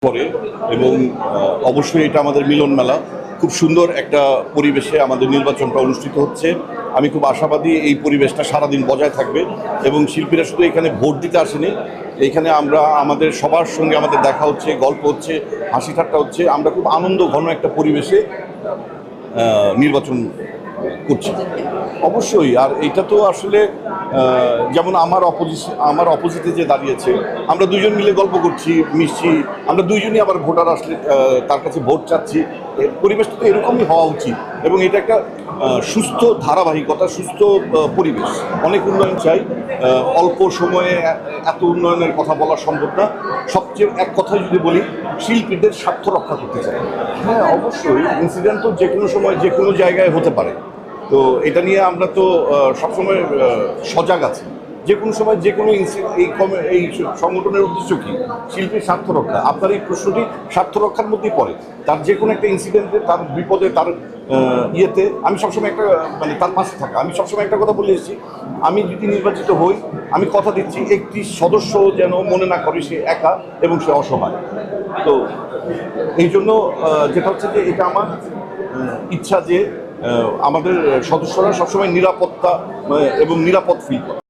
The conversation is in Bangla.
পরে এবং অবশ্যই এটা আমাদের মিলন মেলা। খুব সুন্দর একটা পরিবেশে আমাদের নির্বাচনটা অনুষ্ঠিত হচ্ছে। আমি খুব আশাবাদী এই পরিবেশটা সারাদিন বজায় থাকবে এবং শিল্পীরা শুধু এখানে ভোট দিতে আসেনি, এখানে আমরা আমাদের সবার সঙ্গে আমাদের দেখা হচ্ছে, গল্প হচ্ছে, হাসি ঠাট্টা হচ্ছে। আমরা খুব আনন্দ ঘন একটা পরিবেশে নির্বাচন করছি। অবশ্যই। আর এটা তো আসলে যেমন আমার অপোজিটে যে দাঁড়িয়েছে, আমরা দুজন মিলে গল্প করছি, মিশছি, আমরা দুইজনই আবার ভোটার আসলে তার কাছে ভোট চাচ্ছি। পরিবেশটা তো এরকমই হওয়া উচিত এবং এটা একটা সুস্থ ধারাবাহিকতা, সুস্থ পরিবেশ। অনেক উন্নয়ন চাই, অল্প সময়ে এত উন্নয়নের কথা বলা সম্ভব না। সবচেয়ে এক কথায় যদি বলি, শিল্পীদের স্বার্থ রক্ষা করতে চাই। হ্যাঁ, অবশ্যই ইনসিডেন্ট তো যে কোনো সময় যে কোনো জায়গায় হতে পারে। তো এটা নিয়ে আমরা তো সবসময় সজাগ আছি। যে কোনো সময় যে কোনো এই সংগঠনের উদ্দেশ্য কী? শিল্পীর স্বার্থ রক্ষা। আপনার এই প্রশ্নটি স্বার্থ রক্ষার মধ্যেই পড়ে। তার যে কোনো একটা ইনসিডেন্টে, তার বিপদে, তার ইয়েতে আমি সবসময় একটা তার পাশে থাকা। আমি সবসময় একটা কথা বলে এসেছি, আমি যদি নির্বাচিত হই, আমি কথা দিচ্ছি একটি সদস্য যেন মনে না করে সে একা এবং সে অসহায়। তো এই জন্য যেটা হচ্ছে যে এটা আমার ইচ্ছা যে আমাদের সদস্যরা সবসময় নিরাপত্তা এবং নিরাপদ ফিল করে।